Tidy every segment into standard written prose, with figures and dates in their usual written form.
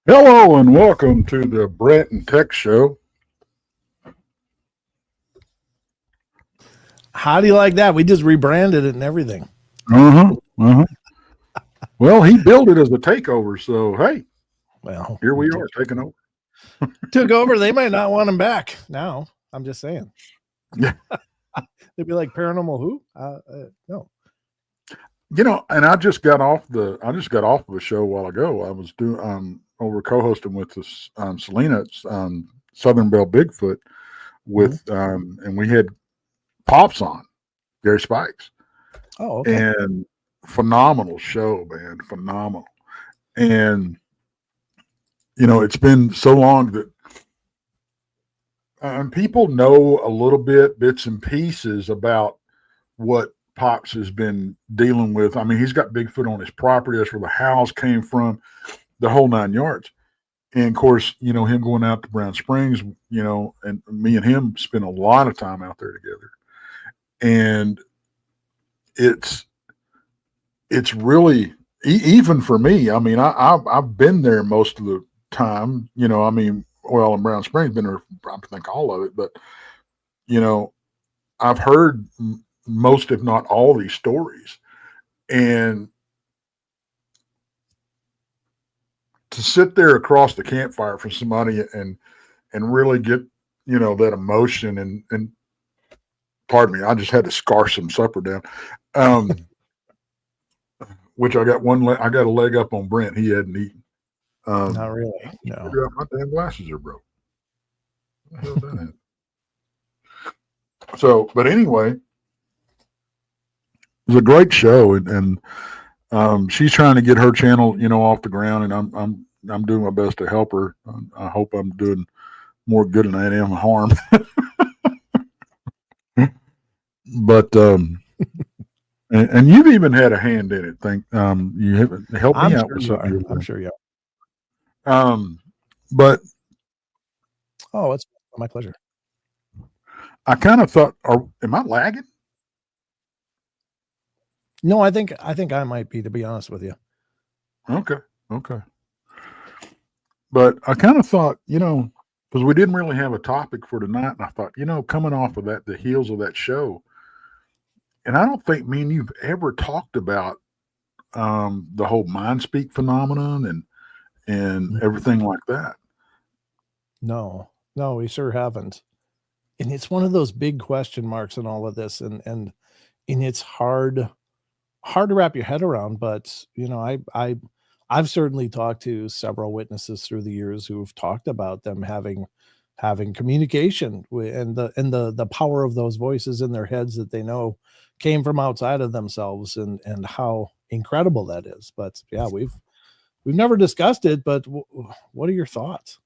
Hello and welcome to the Brent and Tex show. How do you like that? We just rebranded it and everything. Well, he billed it as a takeover, so hey, Well, here we are taking over. Took over. They might not want him back now. I'm just saying. Yeah. They'd be like, Paranormal who? No. You know, and I just got off of a show a while ago. I was doing over co-hosting with this Selena Southern Belle Bigfoot with and we had Pops on, Gary Spikes. Oh, okay. And phenomenal show, man. Phenomenal. And you know, it's been so long that people know a little bits and pieces about what Pops has been dealing with. I mean, he's got Bigfoot on his property. That's where the house came from, the whole 9 yards. And of course, you know, him going out to Brown Springs, you know, and me and him spent a lot of time out there together. And it's really, even for me, I mean, I've been there most of the time, you know, I mean, well, in Brown Springs, been there, I think all of it, but, you know, I've heard most, if not all, these stories. And to sit there across the campfire for somebody and really get, you know, that emotion and pardon me, I just had to scarf some supper down. Which I got a leg up on Brent. He hadn't eaten. Not really. No. My damn glasses are broke. What the hell is that? So, but anyway, it was a great show, and she's trying to get her channel, you know, off the ground, and I'm doing my best to help her. I hope I'm doing more good than I am harm. But and you've even had a hand in it. You have helped me out with something. I'm sure you are. But oh, it's my pleasure. I kind of thought, am I lagging? No, I think I might be, to be honest with you. Okay. But I kind of thought, you know, because we didn't really have a topic for tonight, and I thought, you know, coming off of that, the heels of that show, and I don't think me and you've ever talked about the whole mindspeak phenomenon and everything like that. No, we sure haven't. And it's one of those big question marks in all of this, and it's hard to wrap your head around. But you know, I've certainly talked to several witnesses through the years who've talked about them having communication with, and the power of those voices in their heads that they know came from outside of themselves, and how incredible that is. But yeah, we've never discussed it. But what are your thoughts?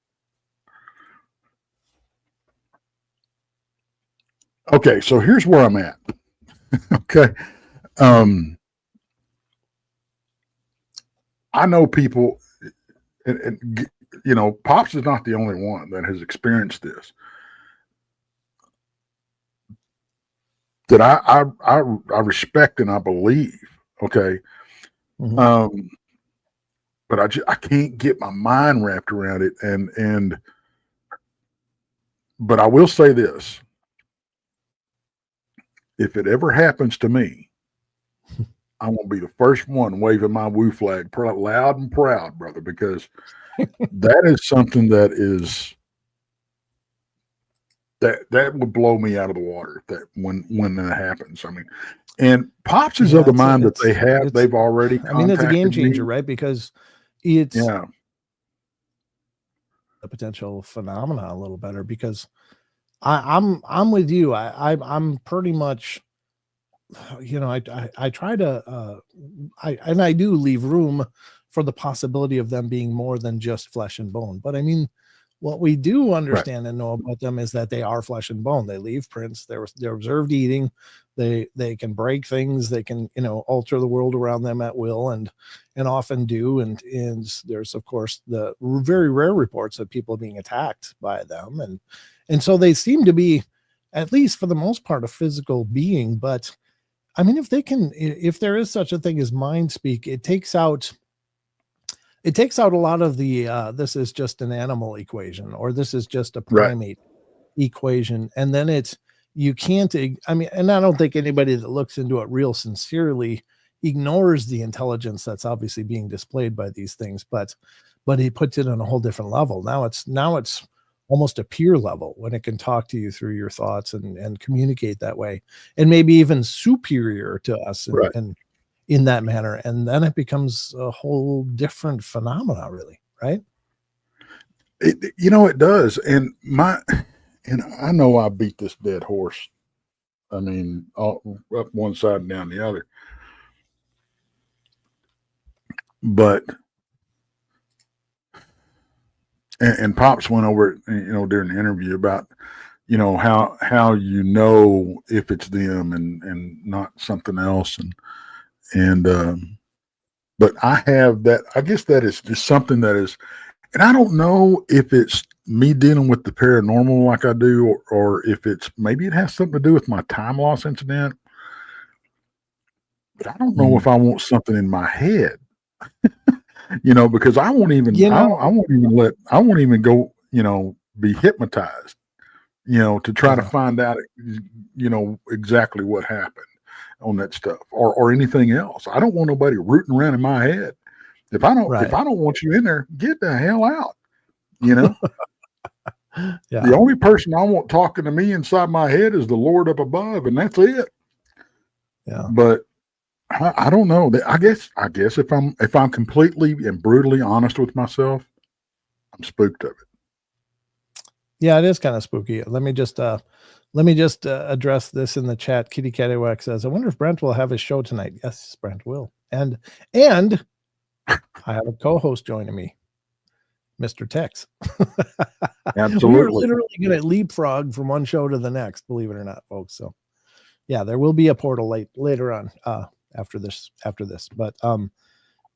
Okay, so here's where I'm at. Okay. I know people, and you know, Pops is not the only one that has experienced this. That I respect and I believe. Okay. Mm-hmm. But I can't get my mind wrapped around it, but I will say this: if it ever happens to me, I'm gonna be the first one waving my woo flag loud and proud, brother, because that is something that would blow me out of the water when that happens. I mean, and Pops is of the mind that they've already. I mean, it's a game changer, right? Because it's the potential phenomena a little better. Because I'm with you. I'm pretty much, you know, I try to I do leave room for the possibility of them being more than just flesh and bone. But I mean, what we do understand and know about them is that they are flesh and bone. They leave prints. They're observed eating. They can break things. They can, you know, alter the world around them at will, and often do. And there's of course the very rare reports of people being attacked by them, and so they seem to be, at least for the most part, a physical being. But I mean, if there is such a thing as mind speak, it takes out it takes out a lot of the this is just an animal equation, or this is just a Right. primate equation. And then you can't, I mean, and I don't think anybody that looks into it real sincerely ignores the intelligence that's obviously being displayed by these things, but he puts it on a whole different level. Now it's almost a peer level when it can talk to you through your thoughts and communicate that way, and maybe even superior to us Right. and in that manner. And then it becomes a whole different phenomena, really, right? It does. And I know I beat this dead horse. I mean, up one side and down the other. But and Pops went over it, during the interview about, how if it's them and not something else, and but I have that. I guess that is just something that is, and I don't know if it's me dealing with the paranormal like I do, or if maybe it has something to do with my time loss incident. But I don't know if I want something in my head, because I won't even, I won't even go, be hypnotized, to try to find out, exactly what happened on that stuff or anything else. I don't want nobody rooting around in my head. If I don't want you in there, get the hell out. Yeah. The only person I want talking to me inside my head is the Lord up above, and that's it. Yeah. But I don't know. I guess if I'm completely and brutally honest with myself, I'm spooked of it. Yeah, it is kind of spooky. Let me just address this in the chat. Kitty Cattywack says, I wonder if Brent will have his show tonight. Yes, Brent will. And I have a co-host joining me, Mr. Tex. Absolutely. We're literally going to leapfrog from one show to the next, believe it or not, folks. So yeah, there will be a portal later on after this. But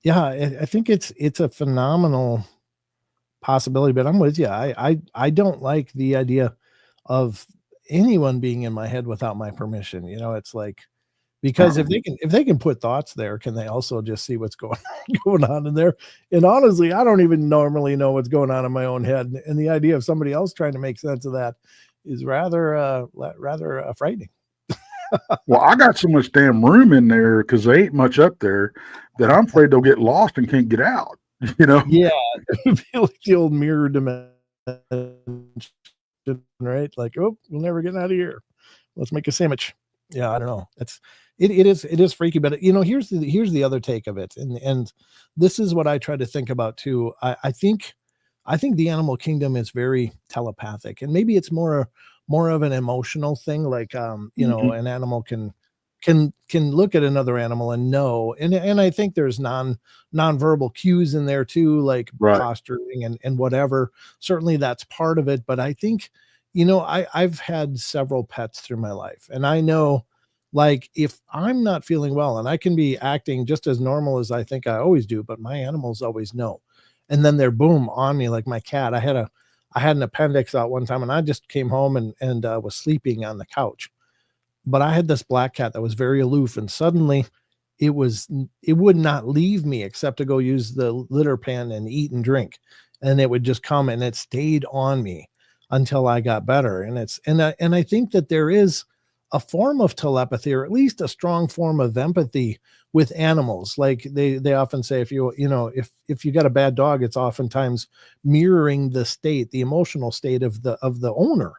yeah, I think it's a phenomenal possibility, but I'm with you. I don't like the idea of anyone being in my head without my permission. It's like, because if they can put thoughts there, can they also just see what's going on in there? And honestly, I don't even normally know what's going on in my own head. And the idea of somebody else trying to make sense of that is rather frightening. Well, I got so much damn room in there because there ain't much up there that I'm afraid they'll get lost and can't get out. Yeah, it would be like the old mirror dimension, right? Like, oh, we'll never get out of here. Let's make a sandwich. Yeah, I don't know. It is freaky, but here's the other take of it, and this is what I try to think about too. I think the animal kingdom is very telepathic, and maybe it's more of an emotional thing. Like, an animal can look at another animal and know, and I think there's nonverbal cues in there too, like posturing and whatever. Certainly that's part of it, but I think, I've had several pets through my life, and I know, like, if I'm not feeling well, and I can be acting just as normal as I think I always do, but my animals always know, and then they're boom on me. Like my cat, I had an appendix out one time, and I just came home and was sleeping on the couch. But I had this black cat that was very aloof, and suddenly it would not leave me except to go use the litter pan and eat and drink. And it would just come, and it stayed on me until I got better. And I think that there is a form of telepathy, or at least a strong form of empathy with animals. Like they often say, if you got a bad dog, it's oftentimes mirroring the emotional state of the owner.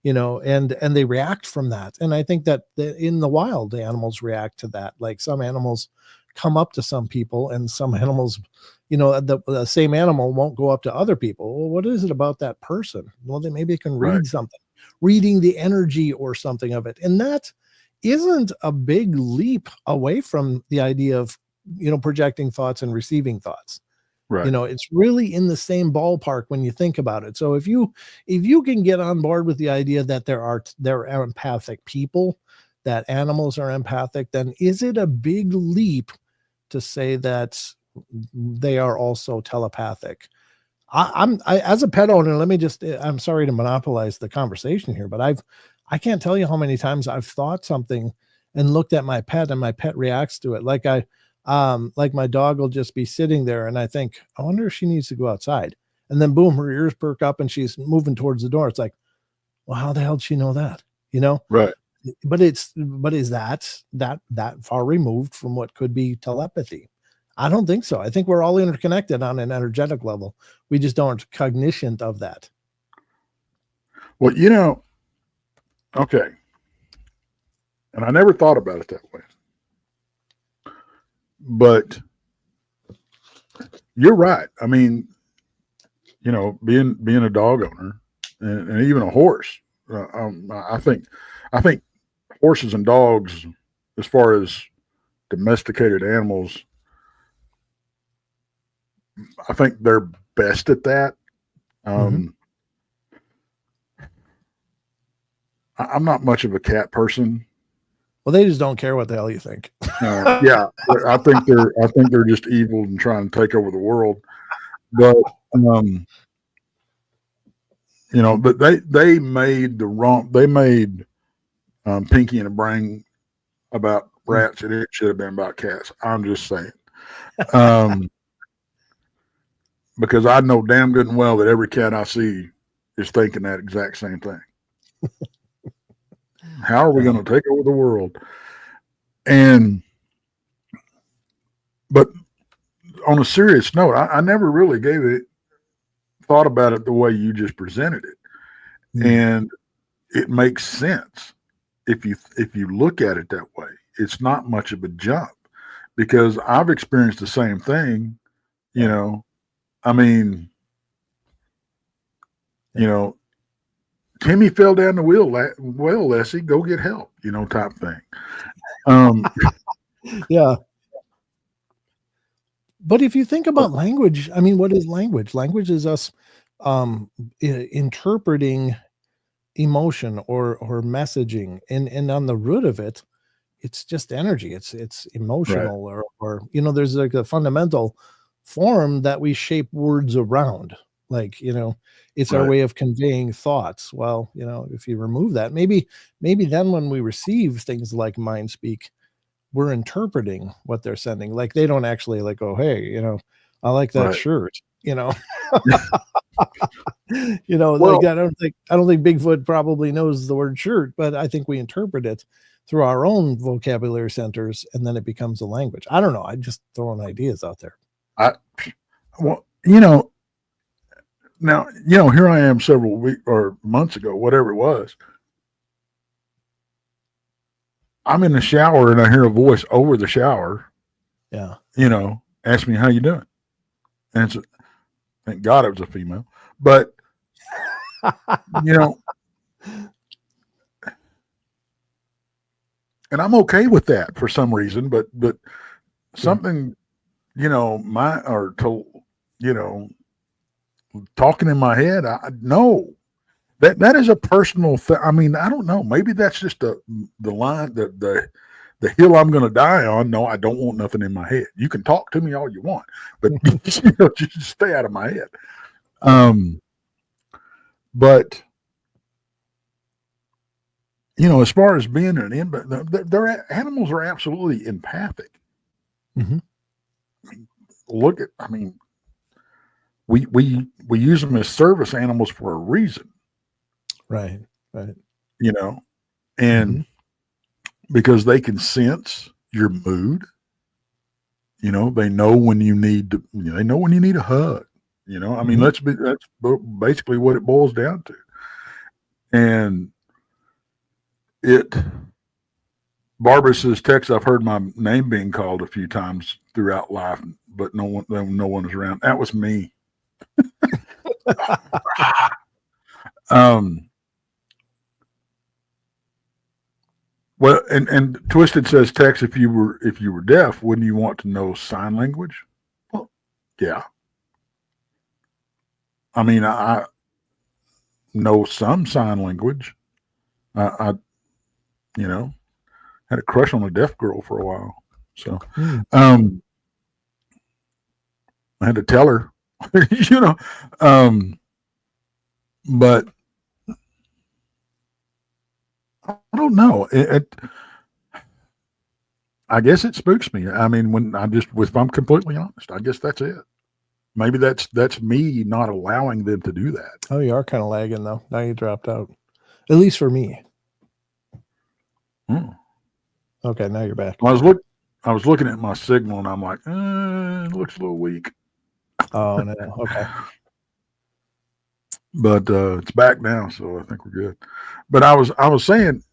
And they react from that. And I think that in the wild, the animals react to that. Like some animals come up to some people, and some animals, the same animal won't go up to other people. Well, what is it about that person? Well, they maybe can read something, reading the energy or something of it. And that isn't a big leap away from the idea of, projecting thoughts and receiving thoughts. Right. It's really in the same ballpark when you think about it. So if you can get on board with the idea that there are empathic people, that animals are empathic, then is it a big leap to say that they are also telepathic? I as a pet owner, I'm sorry to monopolize the conversation here, but I can't tell you how many times I've thought something and looked at my pet, and my pet reacts to it. Like Like my dog will just be sitting there and I think, I wonder if she needs to go outside. And then boom, her ears perk up and she's moving towards the door. It's like, well, how the hell did she know that? You know? Right. But is that far removed from what could be telepathy? I don't think so. I think we're all interconnected on an energetic level. We just aren't cognizant of that. Well, okay. And I never thought about it that way. But you're right. I mean, being a dog owner and even a horse, I think horses and dogs, as far as domesticated animals, I think they're best at that. I'm not much of a cat person. Well, they just don't care what the hell you think. Yeah, I think they're just evil and trying to take over the world. But but they made Pinky and the Brain about rats, and it should have been about cats. I'm just saying. Because I know damn good and well that every cat I see is thinking that exact same thing. How are we going to take over the world? But on a serious note, I never really thought about it the way you just presented it. And it makes sense if you look at it that way. It's not much of a jump, because I've experienced the same thing. I mean, Timmy fell down the well, Leslie, go get help, type thing. Yeah. But if you think about language, I mean, what is language? Language is us interpreting emotion or messaging, and on the root of it, it's just energy. It's emotional, right. or there's like a fundamental form that we shape words around. Like, it's our way of conveying thoughts. Well, if you remove that, maybe then when we receive things like mindspeak, we're interpreting what they're sending. Like, they don't actually like, oh, hey, I like that shirt, like, I don't think Bigfoot probably knows the word shirt, but I think we interpret it through our own vocabulary centers, and then it becomes a language. I don't know. I'm just throwing ideas out there. Now, here I am several weeks or months ago, whatever it was. I'm in the shower and I hear a voice over the shower. Yeah. Ask me how you doing. And thank God it was a female. But, and I'm okay with that for some reason, but something, talking in my head, no. That is a personal thing. I mean, I don't know. Maybe that's just the line, the hill I'm going to die on. No, I don't want nothing in my head. You can talk to me all you want, but just stay out of my head. But as far as being an their animals are absolutely empathic. Mm-hmm. We use them as service animals for a reason. Right. And because they can sense your mood, they know when you need to, they know when you need a hug, I mean, that's basically what it boils down to. And Barbara says, Tex, I've heard my name being called a few times throughout life, but no one is around. That was me. Well, and Twisted says, Tex, if you were deaf, wouldn't you want to know sign language? Well, yeah. I mean, I know some sign language. I had a crush on a deaf girl for a while, so I had to tell her, but I don't know. I guess it spooks me. I mean, if I'm completely honest, I guess that's it. Maybe that's me not allowing them to do that. Oh, you are kind of lagging though. Now you dropped out, at least for me. Hmm. Okay, now you're back. I was looking at my signal and I'm like, it looks a little weak. Oh no. Okay. But it's back now, so I think we're good. But I was saying,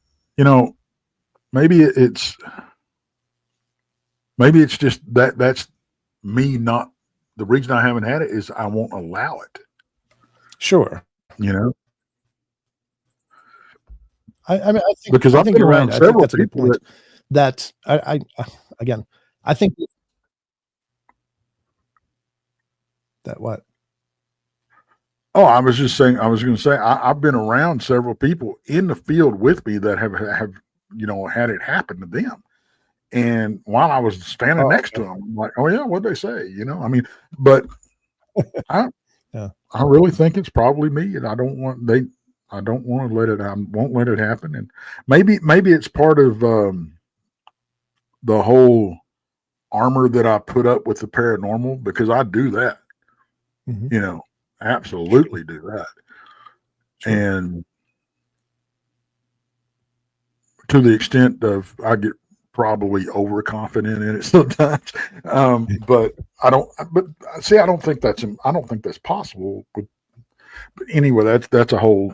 maybe it's just that's me not. The reason I haven't had it is I won't allow it. Sure. I mean, I think you're right. I think that's a good point. That I again, I think that what? Oh, I was just saying. I was going to say I've been around several people in the field with me that have had it happen to them. And while I was standing next to them, I'm like, oh yeah, what'd they say? I mean, but I really think it's probably me, and I don't want to let it. I won't let it happen. And maybe it's part of the whole armor that I put up with the paranormal, because I do that. Mm-hmm. Absolutely do that. Sure. And to the extent of I get probably overconfident in it sometimes. But I don't think that's possible. But anyway, that's a whole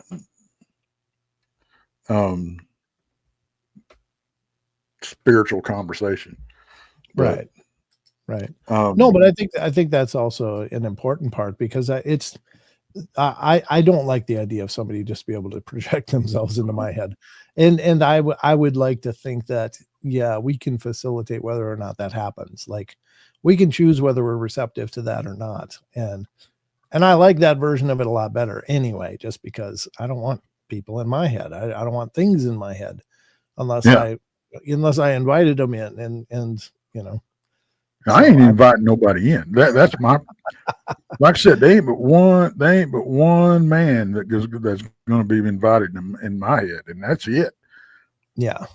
spiritual conversation. Right. No, but I think that's also an important part, because I don't like the idea of somebody just be able to project themselves into my head. And I would like to think that, yeah, we can facilitate whether or not that happens. Like, we can choose whether we're receptive to that or not. And I like that version of it a lot better anyway, just because I don't want people in my head. I don't want things in my head unless I invited them in, and I ain't inviting nobody in. That's my, like I said, they ain't but one man that's going to be invited in my head, and that's it. Yeah.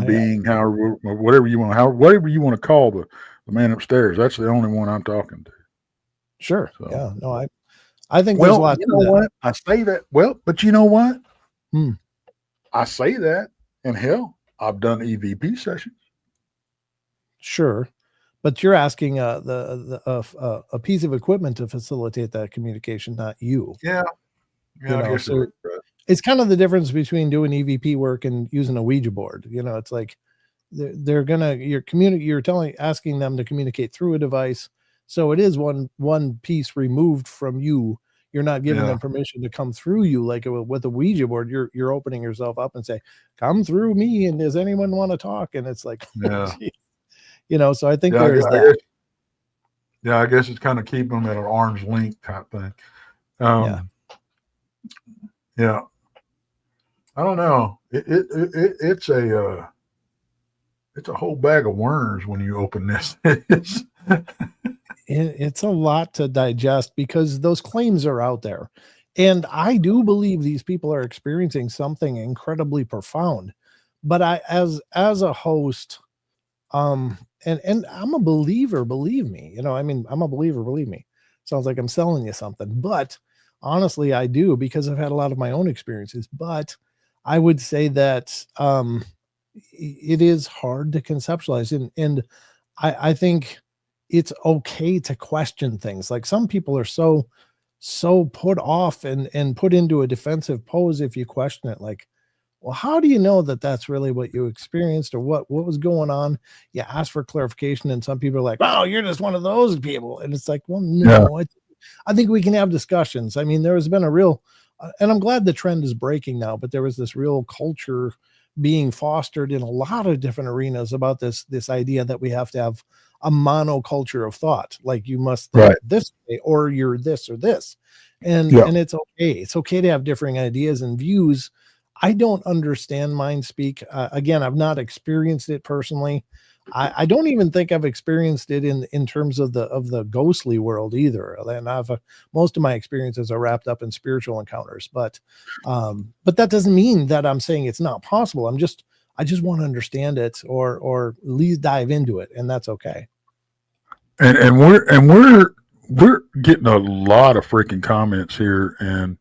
Being, however, whatever you want to call the man upstairs. That's the only one I'm talking to. Sure. So, yeah. No, I think there's a lot. You know what? I say that. Well, but you know what? I say that, and hell, I've done EVP sessions. Sure, but you're asking a piece of equipment to facilitate that communication, not you. Yeah. I guess so it's kind of the difference between doing EVP work and using a Ouija board. It's like asking them to communicate through a device. So it is one piece removed from you. You're not giving them permission to come through you. Like with a Ouija board, you're opening yourself up and say, come through me. And does anyone want to talk? And it's like, so I think there is that. I guess it's kind of keeping them at an arm's length type thing. Yeah. I don't know. It's a whole bag of worms when you open this. It's a lot to digest, because those claims are out there. And I do believe these people are experiencing something incredibly profound. But as a host, and I'm a believer, believe me, I'm a believer, believe me. Sounds like I'm selling you something, but honestly, I do, because I've had a lot of my own experiences. But I would say that it is hard to conceptualize. And I think it's okay to question things. Like, some people are so put off and put into a defensive pose if you question it. Like, well, how do you know that that's really what you experienced, or what was going on? You ask for clarification, and some people are like, "Oh, you're just one of those people." And it's like, well, no, I think we can have discussions. I mean, there has been a real, and I'm glad the trend is breaking now, but there was this real culture being fostered in a lot of different arenas about this idea that we have to have a monoculture of thought. Like, you must think this way, or you're this or this. And it's okay. It's okay to have differing ideas and views. I don't understand mindspeak. Again, I've not experienced it personally. I don't even think I've experienced it in terms of the ghostly world either. And most of my experiences are wrapped up in spiritual encounters, but that doesn't mean that I'm saying it's not possible. I just want to understand it, or at least dive into it, and that's okay. And we're getting a lot of freaking comments here, and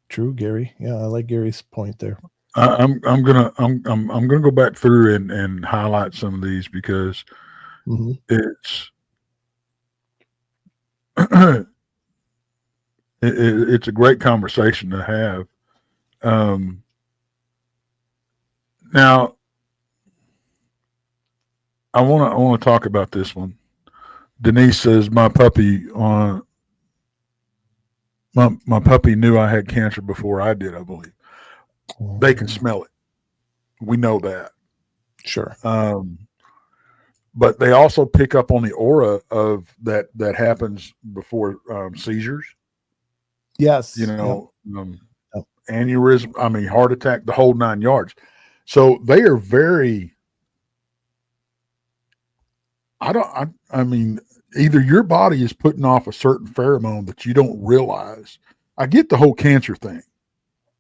True, Gary. Yeah, I like Gary's point there. I'm gonna go back through and highlight some of these because it's it's a great conversation to have. Now, I want to talk about this one. Denise says my puppy knew I had cancer before I did. I believe they can smell it. We know that. Sure. But they also pick up on the aura of that happens before seizures. Yes. Aneurysm, I mean, heart attack, the whole 9 yards. So they are very, I mean, either your body is putting off a certain pheromone that you don't realize. I get the whole cancer thing.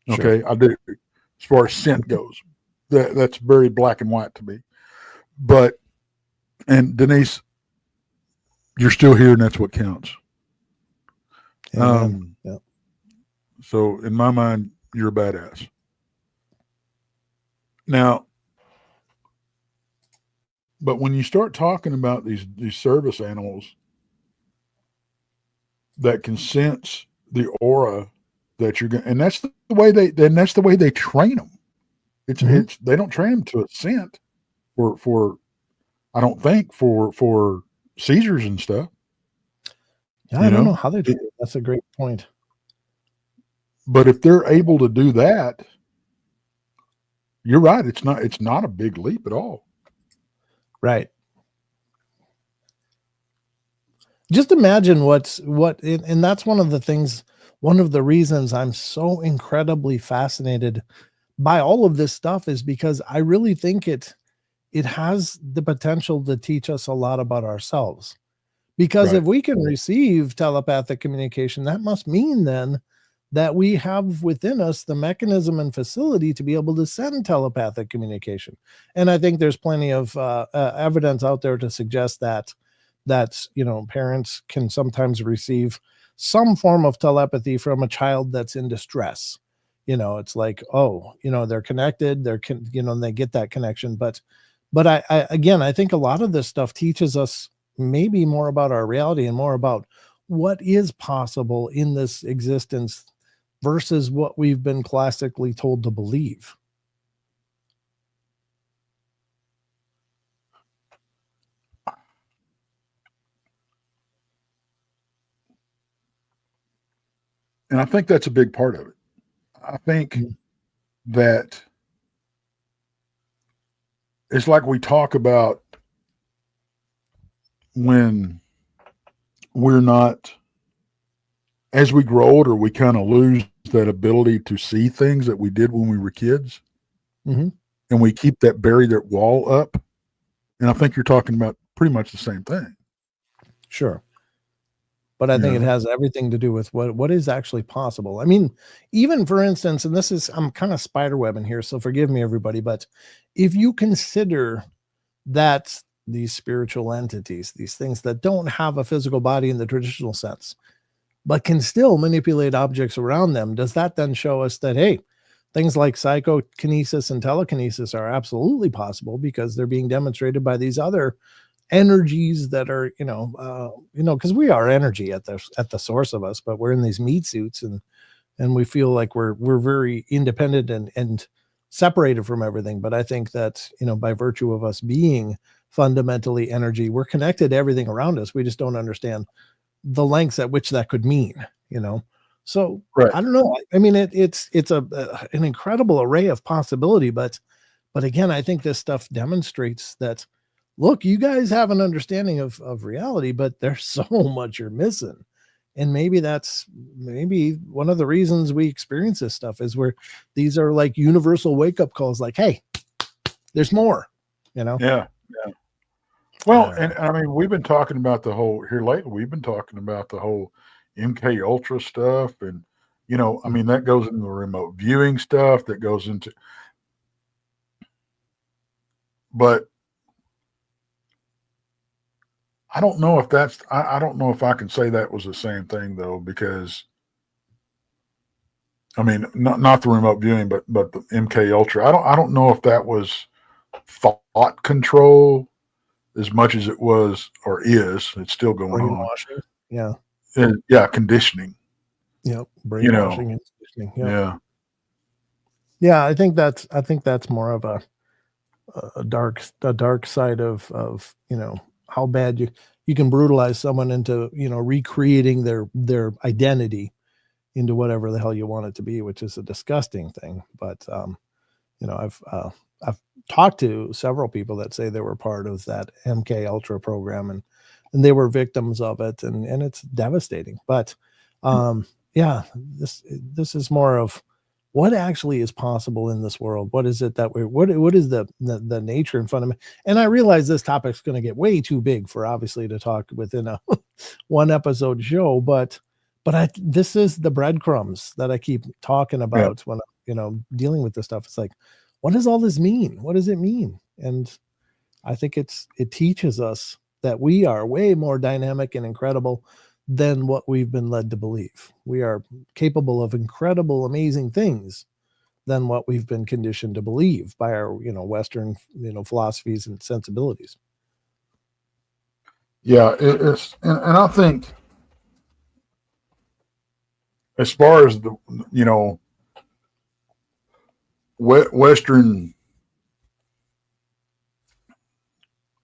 Okay. Sure. I do. As far as scent goes, that's very black and white to me. But, and Denise, you're still here, and that's what counts. Yeah. So in my mind, you're a badass. Now, but when you start talking about these service animals that can sense the aura that you're going, and that's the way they train them. It's they don't train them to a scent for I don't think for seizures and stuff. Yeah, I don't know how they do it. That's a great point. But if they're able to do that, you're right. It's not a big leap at all. Right. Just imagine and that's one of the reasons I'm so incredibly fascinated by all of this stuff, is because I really think it has the potential to teach us a lot about ourselves. Because if we can receive telepathic communication, that must mean then that we have within us the mechanism and facility to be able to send telepathic communication. And I think there's plenty of evidence out there to suggest that parents can sometimes receive some form of telepathy from a child that's in distress. It's like, they're connected, and they get that connection. But I think a lot of this stuff teaches us maybe more about our reality and more about what is possible in this existence versus what we've been classically told to believe. And I think that's a big part of it. I think that it's like we talk about when we're not, as we grow older, we kind of lose that ability to see things that we did when we were kids. And we keep that barrier wall up. And I think you're talking about pretty much the same thing. Sure. But I think it has everything to do with what is actually possible. I mean, even for instance, and I'm kind of spiderwebbing here, so forgive me, everybody, but if you consider that these spiritual entities, these things that don't have a physical body in the traditional sense, but can still manipulate objects around them, does that then show us that, hey, things like psychokinesis and telekinesis are absolutely possible because they're being demonstrated by these other energies that are, because we are energy at the source of us, but we're in these meat suits and we feel like we're very independent and separated from everything. But I think that, by virtue of us being fundamentally energy, we're connected to everything around us. We just don't understand the lengths at which that could mean, So I don't know. I mean, it's an incredible array of possibility, but again, I think this stuff demonstrates that, look, you guys have an understanding of reality, but there's so much you're missing. And maybe that's one of the reasons we experience this stuff is where these are like universal wake-up calls, like, hey, there's more, Yeah. Well, and I mean, we've been talking about we've been talking about the whole MK Ultra stuff and, You know, I mean, that goes into the remote viewing stuff, that goes into, but I don't know if I don't know if I can say that was the same thing though, because I mean, not the remote viewing, but the MK Ultra. I don't know if that was thought control as much as it was or is. It's still going on. Brainwashing. Yeah. Yeah, conditioning. Yep. Brainwashing and conditioning. Yep. Yeah. Yeah, I think that's more of a dark side of how bad you can brutalize someone into recreating their identity into whatever the hell you want it to be, which is a disgusting thing. But I've talked to several people that say they were part of that MK Ultra program and they were victims of it, and it's devastating. But yeah, this is more of what actually is possible in this world. What is it that what is the nature and fundamental? And I realize this topic's going to get way too big for obviously to talk within a one episode show, but this is the breadcrumbs that I keep talking about when dealing with this stuff. It's like, what does all this mean? What does it mean? And I think it teaches us that we are way more dynamic and incredible than what we've been led to believe. We are capable of incredible, amazing things than what we've been conditioned to believe by our, Western, philosophies and sensibilities. Yeah, it's and I think as far as the Western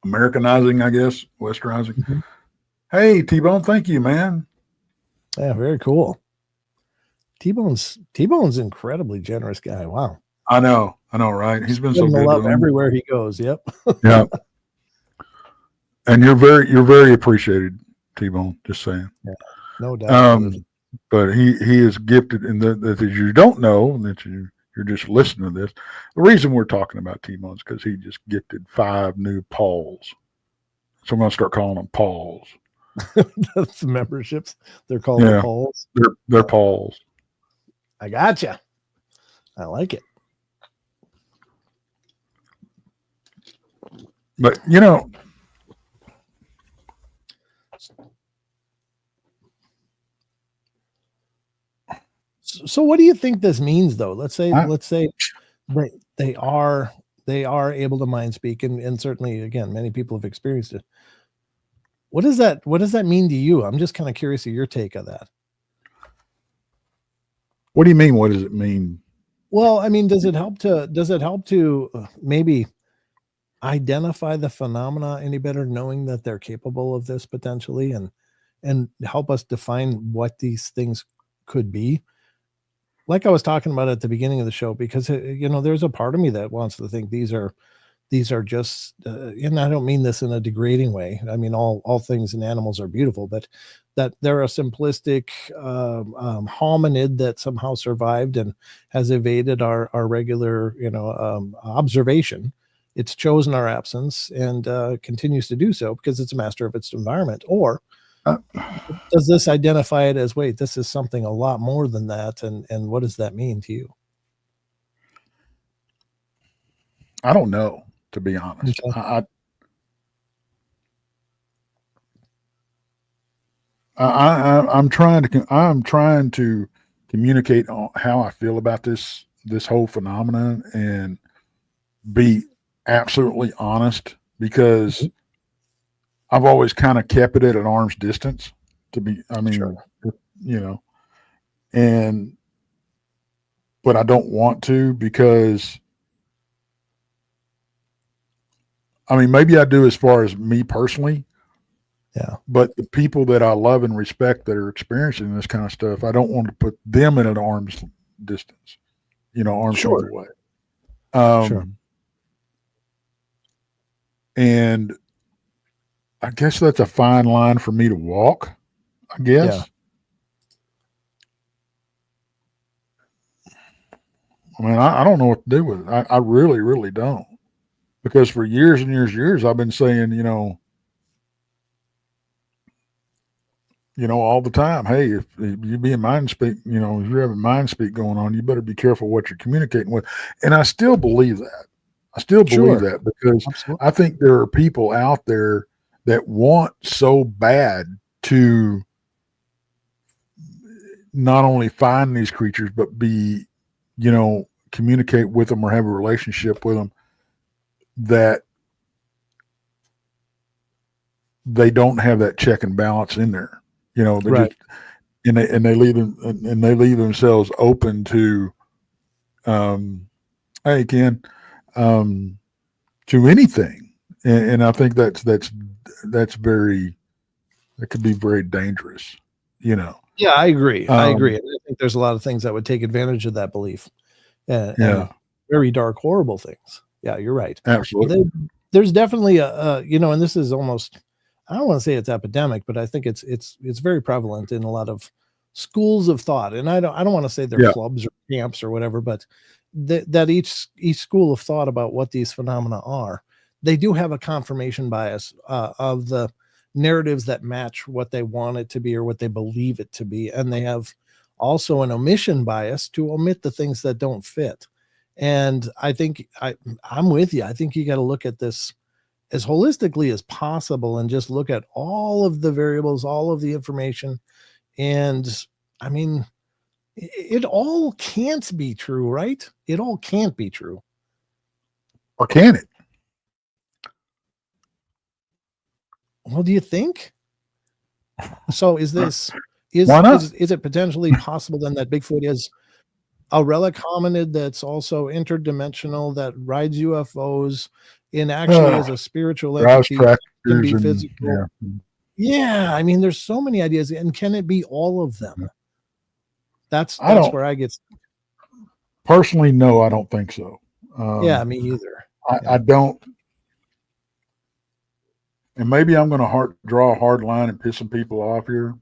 Americanizing, I guess, Westernizing. Mm-hmm. Hey, T-Bone, thank you, man. Yeah, very cool. T-Bone's incredibly generous guy. Wow. I know, right? He's been so good. Love everywhere he goes. Yep. Yeah. And you're very appreciated, T-Bone. Just saying. Yeah, no doubt. But he is gifted, and that you don't know that you're just listening to this. The reason we're talking about T-Bone is because he just gifted 5 new Pauls. So I'm going to start calling them Pauls. That's the memberships. They're called the Pauls. They're Pauls. I gotcha. I like it. But so what do you think this means, though? Let's say they are able to mind speak, and certainly, again, many people have experienced it. What does that mean to you? I'm just kind of curious of your take of that. What do you mean? What does it mean? Well, I mean, does it help to maybe identify the phenomena any better, knowing that they're capable of this potentially, and help us define what these things could be? Like I was talking about at the beginning of the show, because there's a part of me that wants to think these are just, and I don't mean this in a degrading way. I mean, all things in animals are beautiful, but that they're a simplistic hominid that somehow survived and has evaded our regular, observation. It's chosen our absence and continues to do so because it's a master of its environment. Or does this identify it as, wait, this is something a lot more than that? And what does that mean to you? I don't know, to be honest. Okay. I'm trying to communicate on how I feel about this whole phenomenon and be absolutely honest, because I've always kind of kept it at an arm's distance but I don't want to, because maybe I do as far as me personally. Yeah. But the people that I love and respect that are experiencing this kind of stuff, I don't want to put them at an arm's distance, arm's length away. Sure. And I guess that's a fine line for me to walk, I guess. Yeah. I don't know what to do with it. I really, really don't. Because for years and years, I've been saying, all the time. Hey, if you be in mind speak, if you're having mind speak going on, you better be careful what you're communicating with. And I still believe that. I still believe Sure. that because Absolutely. I think there are people out there that want so bad to not only find these creatures, but be, communicate with them or have a relationship with them, that they don't have that check and balance in there. They Right. just they leave them and they leave themselves open to, hey Ken, to anything, and I think that's very, that could be very dangerous. Yeah, I agree. I agree. Um, And I think there's a lot of things that would take advantage of that belief, and yeah, very dark, horrible things. Yeah, you're right. absolutely. There, there's definitely and this is almost, I don't want to say it's epidemic, but I think it's very prevalent in a lot of schools of thought. And I don't want to say they're Yeah, clubs or camps or whatever, but that each school of thought about what these phenomena are, they do have a confirmation bias of the narratives that match what they want it to be or what they believe it to be, and they have also an omission bias to omit the things that don't fit. And I think I'm with you. I think you got to look at this as holistically as possible and just look at all of the variables, all of the information. And I mean, it all can't be true, right? It all can't be true. or can it? Well, do you think? So is this is Why not? is is it potentially possible then that Bigfoot is a relic hominid that's also interdimensional, that rides UFOs and actually is a spiritual Drives entity, can tractors be and physical? Yeah, I mean, there's so many ideas, and can it be all of them? That's I that's don't where I get. personally. No, I don't think so. Yeah, me either. I Yeah. don't, and maybe I'm going to draw a hard line and piss some people off here,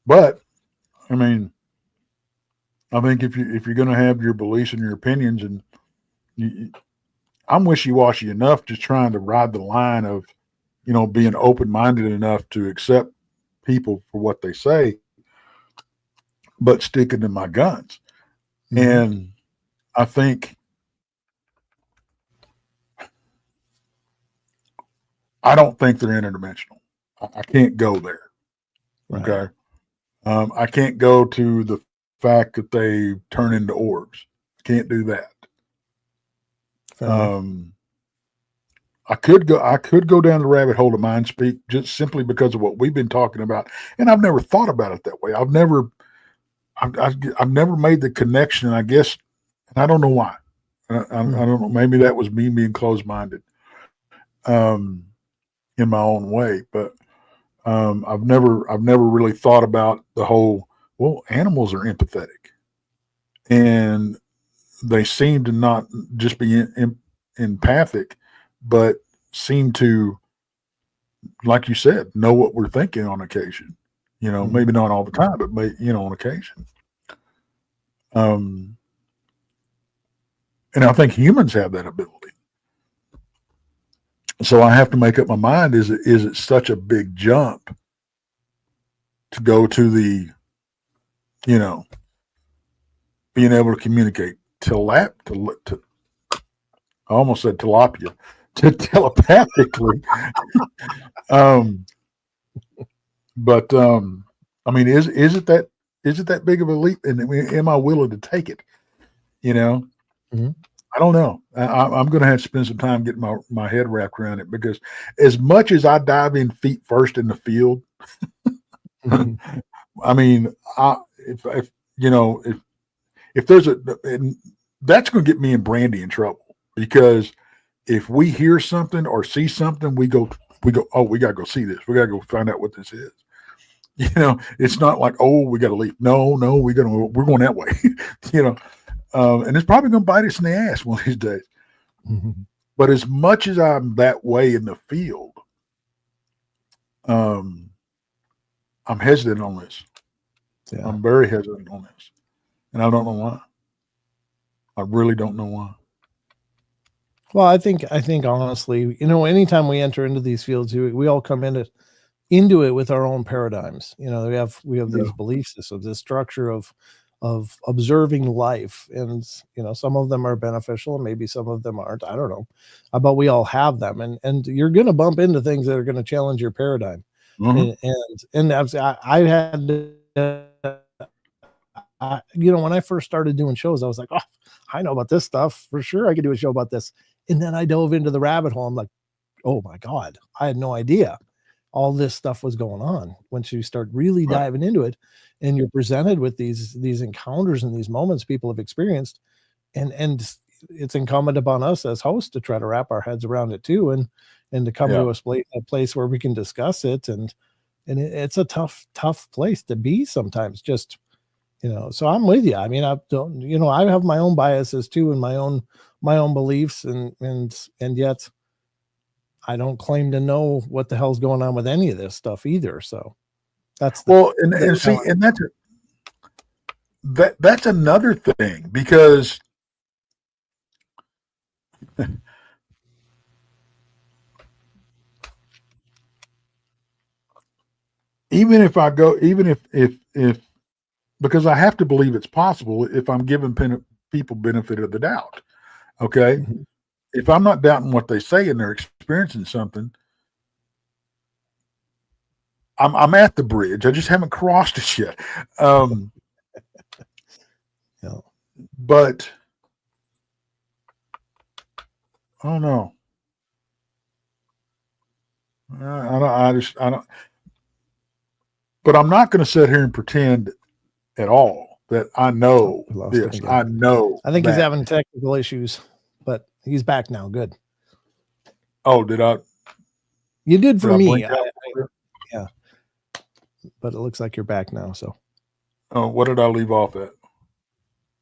but I mean, I think if you're going to have your beliefs and your opinions, and you, I'm wishy washy enough, just trying to ride the line of, being open minded enough to accept people for what they say, but sticking to my guns. Mhm. And I think I don't think they're interdimensional. I can't go there. Right. Okay. I can't go to the fact that they turn into orbs. Can't do that. Fair enough. Um, I could go down the rabbit hole of mind speak just simply because of what we've been talking about, and I've never thought about it that way. I've never made the connection, and I guess, and I don't know why. I Mm. don't know. Maybe that was me being closed minded, um, in my own way, but I've never really thought about the whole. Well, animals are empathetic, and they seem to not just be empathic, but seem to, like you said, know what we're thinking on occasion. Maybe Mhm. not all the time, but on occasion. Um, and I think humans have that ability. So I have to make up my mind: is it such a big jump to go to the, you know, being able to communicate to I almost said tilapia, to telepathically. um, but I mean, is it that big of a leap? And am I willing to take it? You know, Mhm. I don't know. I'm going to have to spend some time getting my head wrapped around it, because as much as I dive in feet first in the field, Mhm. I mean, if if there's and that's going to get me and Brandy in trouble, because if we hear something or see something, we go, oh, we got to go see this. We got to go find out what this is. It's not like, oh, we got to leave. No, we're going that way. you know, and it's probably going to bite us in the ass one of these days. Mhm. But as much as I'm that way in the field, um, I'm hesitant on this. Yeah. I'm very hesitant on this, and I don't know why. I really don't know why. Well, I think honestly, anytime we enter into these fields, we all come into it with our own paradigms. We have Yeah. these belief systems, this structure of observing life, and some of them are beneficial and maybe some of them aren't. I don't know, but we all have them, and you're going to bump into things that are going to challenge your paradigm. Mhm. And I had when I first started doing shows, I was like, oh, I know about this stuff for sure. I could do a show about this. And then I dove into the rabbit hole. I'm like, oh my God, I had no idea all this stuff was going on. Once you start really Right. diving into it, and you're presented with these encounters and these moments people have experienced, and it's incumbent upon us as hosts to try to wrap our heads around it too, and to come Yeah. to a place where we can discuss it. And it's a tough place to be sometimes. Just so I'm with you. I mean, I don't, I have my own biases too, and my own beliefs, and yet I don't claim to know what the hell's going on with any of this stuff either. So that's Well, and the see, and that's another thing, because even if because I have to believe it's possible if I'm giving people benefit of the doubt. Okay, Mhm. if I'm not doubting what they say and they're experiencing something, I'm at the bridge. I just haven't crossed it yet. Yeah. But I don't know. I don't. I don't. But I'm not going to sit here and pretend at all that I Oh, know we lost him this. again. I know I think he's that. having technical issues, but he's back now. Good. Oh, did I? You did for Did I me. blink out? Yeah, but it looks like you're back now. So, Oh, what did I leave off at?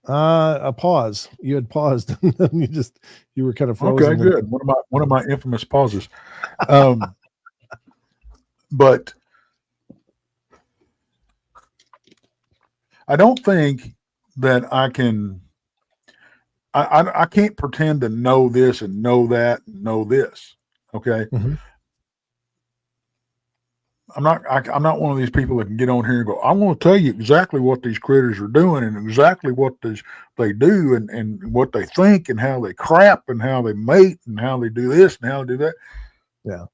a pause. You had paused, and then you were kind of Okay, frozen. good. One of my infamous pauses. Um, but I don't think that I can. I can't pretend to know this and know that and know this. Okay, Mhm. I'm not one of these people that can get on here and go, I want to tell you exactly what these critters are doing and exactly what they do and what they think and how they crap and how they mate and how they do this and how they do that. Yeah.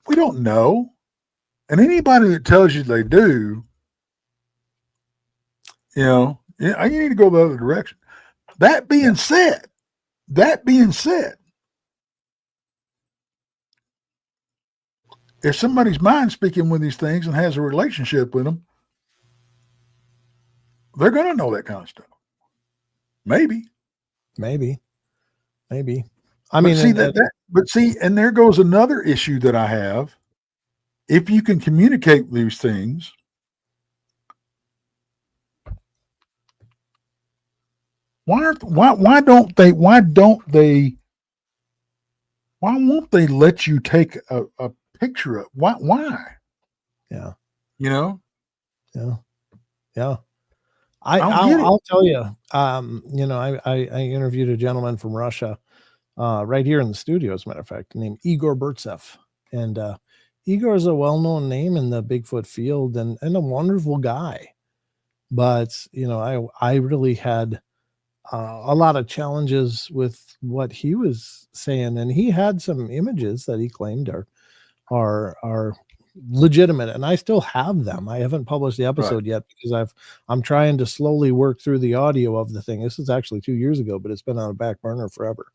We don't know. And anybody that tells you they do, you need to go the other direction. That Yeah. being said, that being said, if somebody's mind speaking with these things and has a relationship with them, they're going to know that kind of stuff. Maybe. Maybe. I But mean, see and there goes another issue that I have. If you can communicate these things, why don't they why won't they let you take a picture of why? yeah, You know? yeah, yeah. I don't get it. I'll tell you. I interviewed a gentleman from Russia, right here in the studio, as a matter of fact, named Igor Burtsev, and Igor is a well-known name in the Bigfoot field, and a wonderful guy. But I really had a lot of challenges with what he was saying, and he had some images that he claimed are legitimate, and I still have them. I haven't published the Right. episode yet because I'm trying to slowly work through the audio of the thing. This is actually 2 years ago, but it's been on a back burner forever.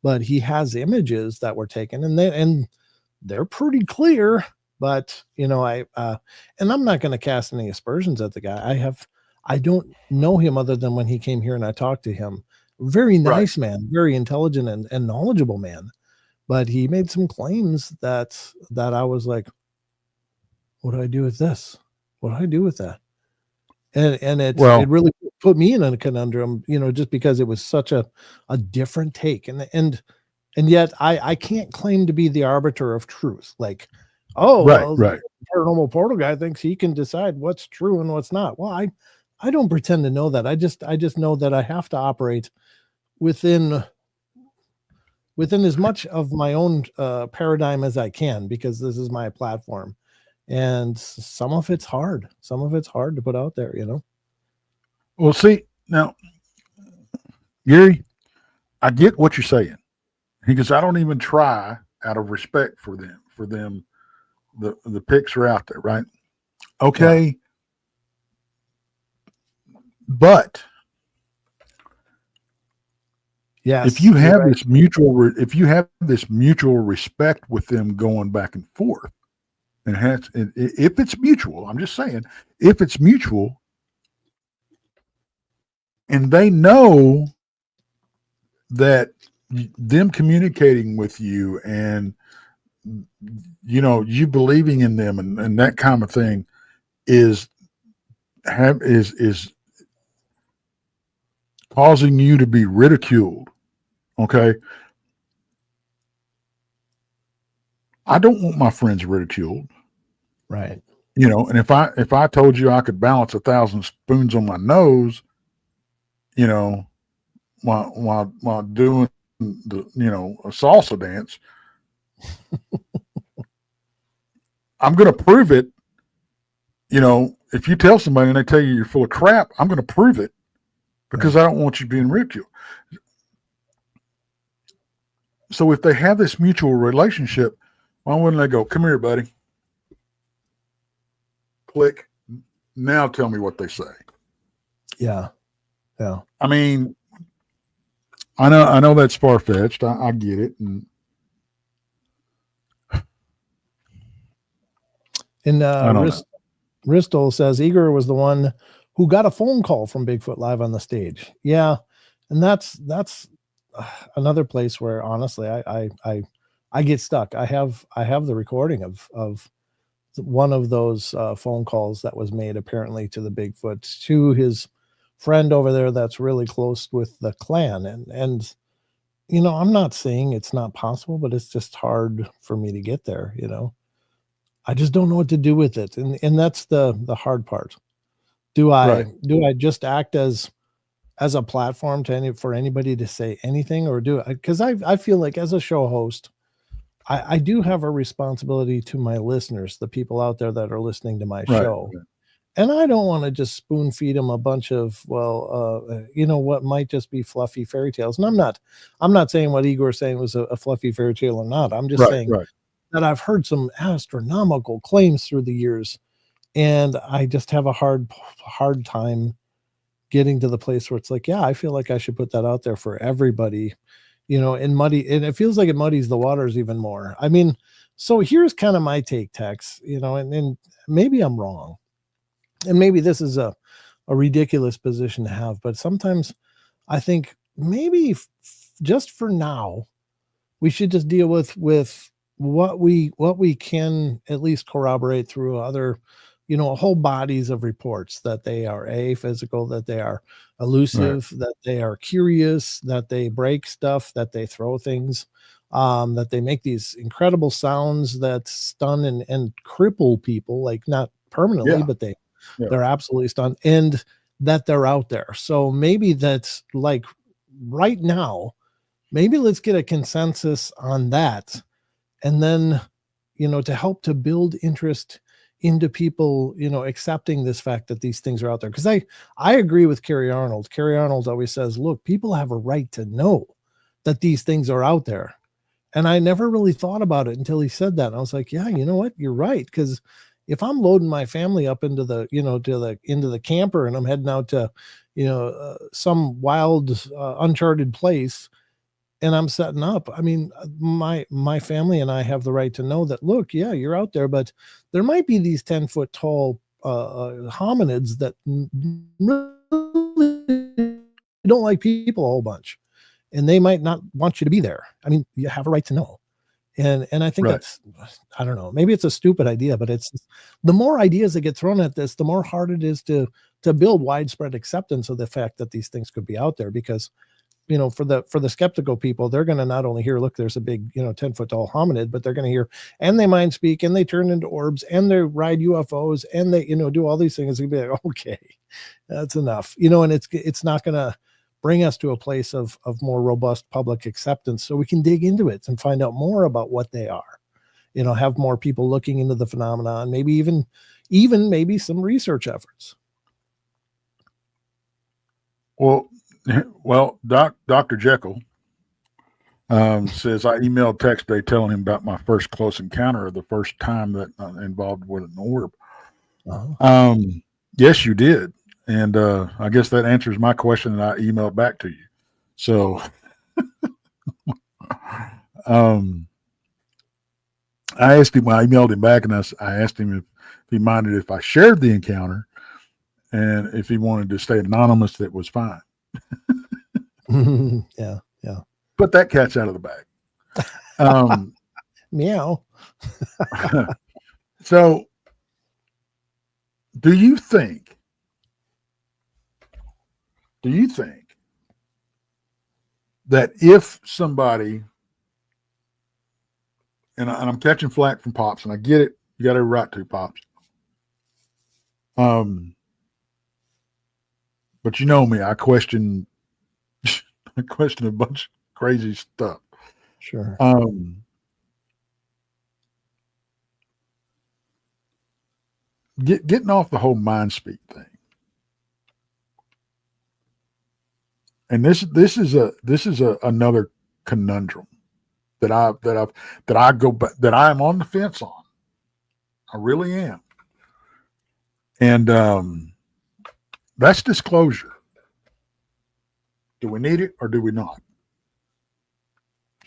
But he has images that were taken, and they're pretty clear. But and I'm not going to cast any aspersions at the guy. I don't know him other than when he came here and I talked to him. Very Right. nice man, very intelligent and knowledgeable man. But he made some claims that I was like, what do I do with this? What do I do with that? And it Well, really put me in a conundrum, just because it was such a different take. And yet I can't claim to be the arbiter of truth. Like, oh, right, well, the right. paranormal portal guy thinks he can decide what's true and what's not. Well, I don't pretend to know that. I just know that I have to operate within within as much of my own paradigm as I can, because this is my platform. And some of it's hard. Some of it's hard to put out there, you know? Well, see, now, Gary, I get what you're saying. Because I don't even try out of respect for them. For them, the pics are out there, right? Okay, Yeah. but Yes. if you You're have right. this mutual respect with them going back and forth, and if it's mutual, I'm just saying, if it's mutual, and they know that them communicating with you and you believing in them and that kind of thing is is causing you to be ridiculed. Okay, I don't want my friends ridiculed. Right. And if I told you I could balance 1,000 spoons on my nose, you know, while doing a salsa dance, I'm going to prove it. If you tell somebody and they tell you you're full of crap, I'm going to prove it because I don't want you being ridiculed. So if they have this mutual relationship, why wouldn't they go, come here, buddy? Click. Now tell me what they say. Yeah. Yeah. I mean, I know that's far fetched. I get it. And I don't know. Ristol says Igor was the one who got a phone call from Bigfoot live on the stage. Yeah. And that's another place where honestly I get stuck. I have the recording of one of those phone calls that was made apparently to the Bigfoot to his friend over there that's really close with the clan. And I'm not saying it's not possible, but it's just hard for me to get there. I just don't know what to do with it. And that's the hard part. Do I just act as a platform for anybody to say anything, or because I feel like as a show host, I do have a responsibility to my listeners, the people out there that are listening to my show. Right. And I don't want to just spoon feed them a bunch of, what might just be fluffy fairy tales. And I'm not saying what Igor's saying was a fluffy fairy tale or not. I'm just saying that I've heard some astronomical claims through the years, and I just have a hard time getting to the place where it's like, yeah, I feel like I should put that out there for everybody, and it feels like it muddies the waters even more. I mean, so here's kind of my take, Tex, and maybe I'm wrong. And maybe this is a ridiculous position to have, but sometimes I think maybe just for now, we should just deal with what we can at least corroborate through other, whole bodies of reports that they are physical, that they are elusive, that they are curious, that they break stuff, that they throw things, that they make these incredible sounds that stun and cripple people, like not permanently, but they're absolutely stunned, and that they're out there. So maybe that's like right now, maybe let's get a consensus on that. And then, to help to build interest into people, accepting this fact that these things are out there. Because I agree with Carrie Arnold. Carrie Arnold always says, look, people have a right to know that these things are out there. And I never really thought about it until he said that. And I was like, yeah, you know what? You're right. Because if I'm loading my family up into the, into the camper and I'm heading out to, some wild, uncharted place, and I'm setting up, I mean, my family and I have the right to know that, look, yeah, you're out there, but there might be these 10-foot tall hominids that really don't like people a whole bunch, and they might not want you to be there. I mean, you have a right to know. And I think that's, I don't know, maybe it's a stupid idea, but it's the more ideas that get thrown at this, the more hard it is to build widespread acceptance of the fact that these things could be out there. Because for the skeptical people, they're going to not only hear, look, there's a big 10-foot tall hominid, but they're going to hear, and they mind speak, and they turn into orbs, and they ride UFOs, and they do all these things. It's gonna be like, okay, that's enough, and it's not going to bring us to a place of more robust public acceptance so we can dig into it and find out more about what they are. Have more people looking into the phenomenon, maybe even maybe some research efforts. Well, Dr. Jekyll says I emailed Tex today telling him about my first close encounter, the first time that I involved with an orb. Uh-huh. Yes, you did. And I guess that answers my question that I emailed back to you. So I asked him, I emailed him back, and I asked him if he minded if I shared the encounter, and if he wanted to stay anonymous, that was fine. Yeah. Put that cat's out of the bag. Meow. So, do you think that if somebody, and I'm catching flack from Pops, and I get it, you got every right to, Pops. But you know me, I question a bunch of crazy stuff. Sure. Getting off the whole mindspeak thing. And this is another conundrum that I'm on the fence on. I really am. And that's disclosure. Do we need it or do we not?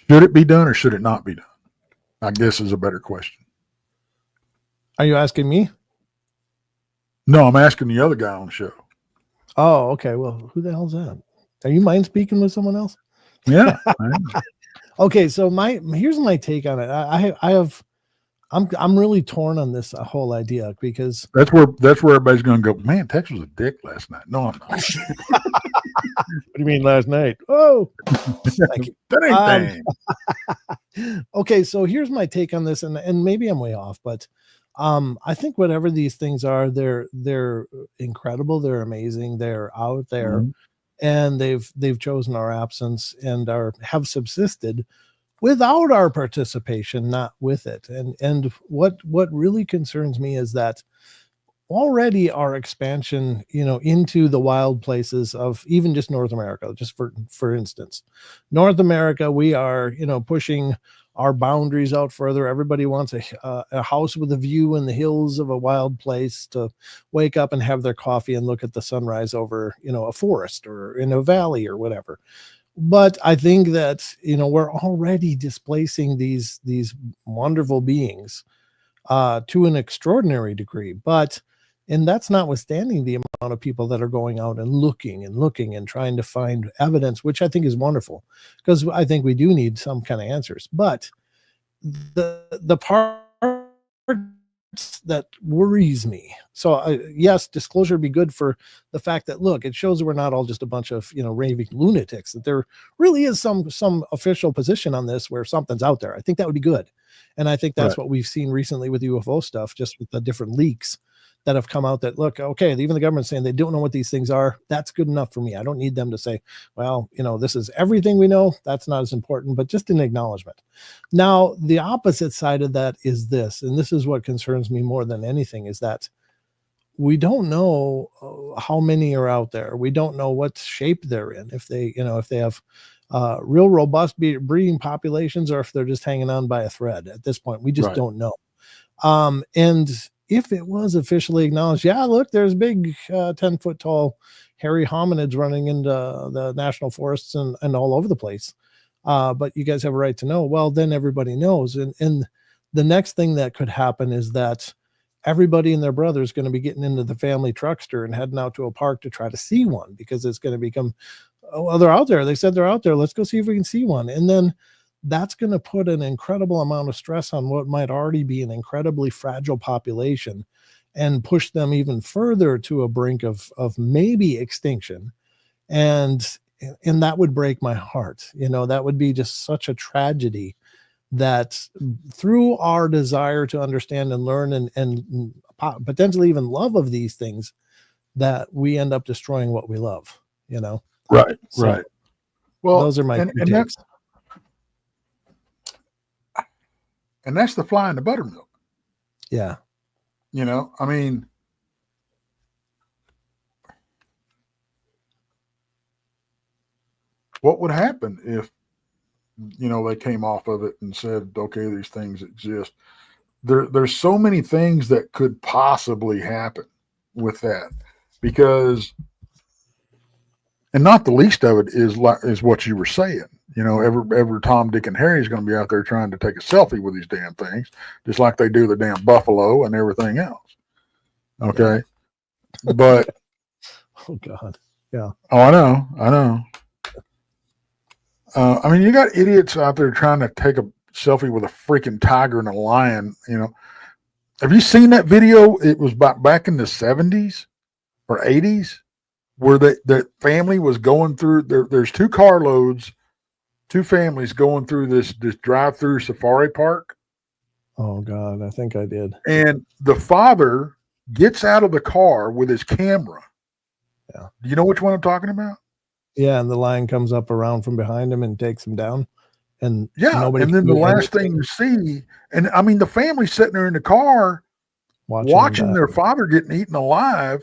Should it be done or should it not be done? I guess is a better question. Are you asking me? No, I'm asking the other guy on the show. Oh, okay. Well, who the hell's that? Are you mind speaking with someone else? Yeah. Okay, so here's my take on it. I'm really torn on this whole idea because that's where everybody's going to go. Man, Tex was a dick last night. No, I'm not. What do you mean last night? Oh, that ain't okay, so here's my take on this, and maybe I'm way off, but I think whatever these things are, they're incredible, they're amazing, they're out there, and they've chosen our absence and have subsisted without our participation, not with it. And what really concerns me is that already our expansion, into the wild places of even just North America, just for instance, North America, we are, pushing our boundaries out further. Everybody wants a house with a view in the hills of a wild place to wake up and have their coffee and look at the sunrise over, a forest or in a valley or whatever. But I think that, we're already displacing these wonderful beings to an extraordinary degree. And that's notwithstanding the amount of people that are going out and looking and trying to find evidence, which I think is wonderful, because I think we do need some kind of answers. But the part that worries me. So yes, disclosure would be good for the fact that, look, it shows that we're not all just a bunch of, raving lunatics, that there really is some official position on this where something's out there. I think that would be good. And I think that's what we've seen recently with UFO stuff, just with the different leaks that have come out that, look, okay, even the government's saying they don't know what these things are. That's good enough for me. I don't need them to say, well, this is everything we know. That's not as important, but just an acknowledgement. Now, the opposite side of that is this, and this is what concerns me more than anything, is that we don't know how many are out there. We don't know what shape they're in, if they have real robust breeding populations, or if they're just hanging on by a thread. At this point, we just don't know. And if it was officially acknowledged, yeah, look, there's big 10-foot tall hairy hominids running into the national forests and all over the place. But you guys have a right to know. Well, then everybody knows. And the next thing that could happen is that everybody and their brother is going to be getting into the family truckster and heading out to a park to try to see one, because it's going to become, oh, well, they're out there. They said they're out there. Let's go see if we can see one. And then that's going to put an incredible amount of stress on what might already be an incredibly fragile population and push them even further to a brink of maybe extinction. And that would break my heart. That would be just such a tragedy, that through our desire to understand and learn and potentially even love of these things, that we end up destroying what we love. Right. So Right. Well, those are my two takes. And that's the fly in the buttermilk. Yeah. You know, I mean, what would happen if, you know, they came off of it and said, okay, these things exist? There's so many things that could possibly happen with that, because, and not the least of it is what you were saying. You know, every Tom, Dick, and Harry is going to be out there trying to take a selfie with these damn things, just like they do the damn buffalo and everything else. Okay, yeah. But oh God, yeah. Oh, I know. I mean, you got idiots out there trying to take a selfie with a freaking tiger and a lion. You know, have you seen that video? It was back in the 70s or 80s, where the family was going through. There's two carloads, two families going through this drive-through safari park. Oh God, I think I did. And the father gets out of the car with his camera. Yeah. Do you know which one I'm talking about? Yeah, and the lion comes up around from behind him and takes him down. And yeah, and then the last thing you see, and I mean, the family's sitting there in the car watching their father getting eaten alive,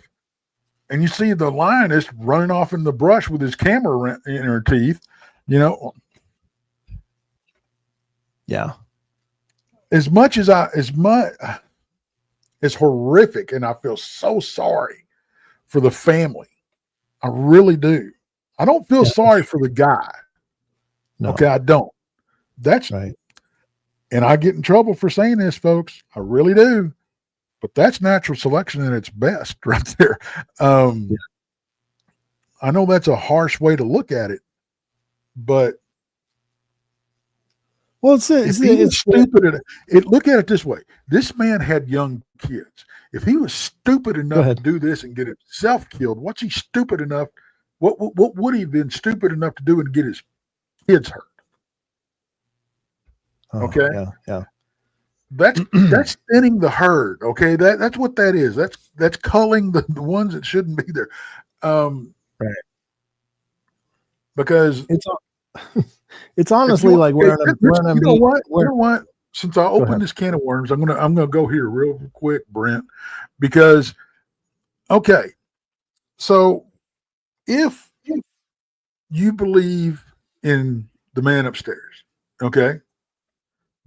and you see the lioness running off in the brush with his camera in her teeth. You know, yeah. As horrific, and I feel so sorry for the family. I really do. I don't feel sorry for the guy. No. Okay, I don't. That's right. And I get in trouble for saying this, folks. I really do. But that's natural selection at its best right there. I know that's a harsh way to look at it, but well, it's stupid. Look at it this way. This man had young kids. If he was stupid enough to do this and get himself killed, what's he stupid enough? What would he have been stupid enough to do and get his kids hurt? Okay. Yeah. That's thinning the herd. Okay. That's what that is. That's culling the ones that shouldn't be there. Right. Because it's honestly like you know what? Since I opened this can of worms, I'm gonna go here real quick, Brent, because okay. So if you believe in the man upstairs, okay.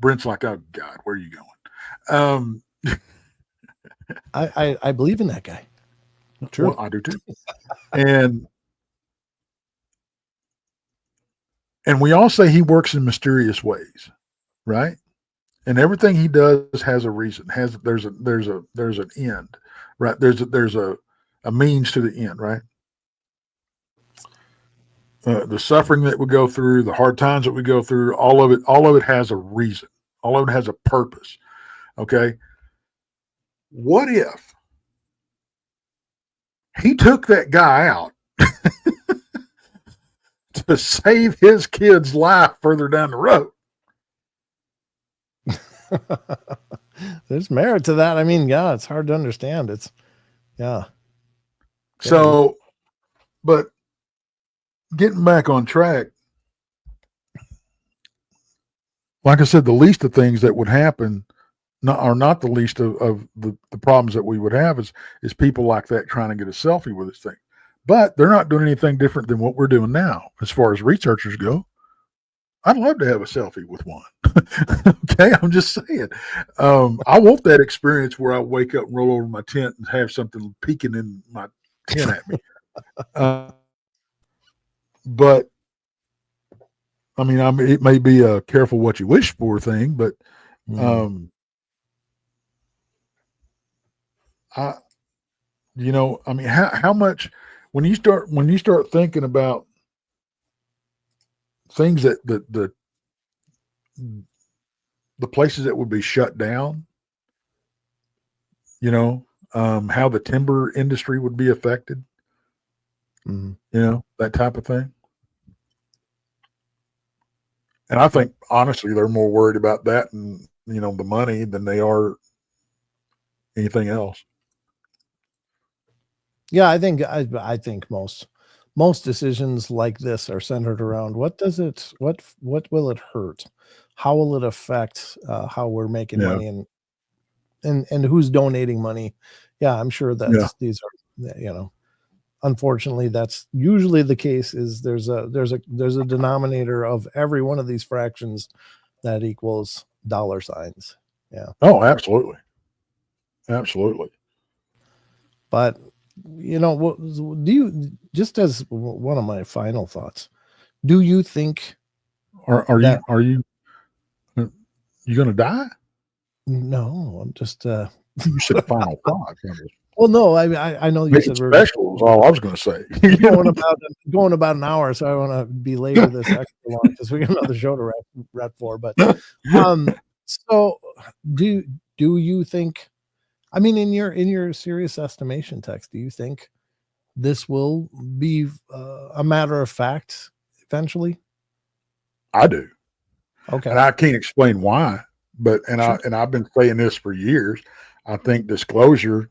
Brent's like, oh God, where are you going? I believe in that guy. True. Well, I do too. And we all say he works in mysterious ways, right? And everything he does has a reason. There's an end, right? There's a means to the end, right? The suffering that we go through, the hard times that we go through, all of it has a reason. All of it has a purpose. Okay. What if he took that guy out to save his kid's life further down the road? There's merit to that. I mean, yeah, it's hard to understand. So, but getting back on track, like I said, the least of things that would happen are not the least of the problems that we would have is people like that trying to get a selfie with this thing. But they're not doing anything different than what we're doing now as far as researchers go. I'd love to have a selfie with one. Okay, I'm just saying. I want that experience where I wake up and roll over my tent and have something peeking in my tent at me. But I mean, it may be a careful what you wish for thing, but I mean, how much when you start thinking about things that the places that would be shut down, how the timber industry would be affected, that type of thing. And I think honestly, they're more worried about that and the money than they are anything else. Yeah, I think most most decisions like this are centered around what will it hurt? How will it affect how we're making Yeah. money and who's donating money? Yeah, I'm sure that Yeah. these are, unfortunately, that's usually the case. Is there's a denominator of every one of these fractions that equals dollar signs. Yeah. Oh, absolutely. Absolutely. But what do you, just as one of my final thoughts, do you think Are that you going to die? no, I'm just You said final thought. well, no, I know you Make said it we're special is all I was going to say. going about an hour, so I want to belabor this extra long because we got another show to wrap for. But so do you think? I mean, in your serious estimation, Tex, do you think this will be a matter of fact eventually? I do. Okay. And I can't explain why, but I've been saying this for years. I think disclosure,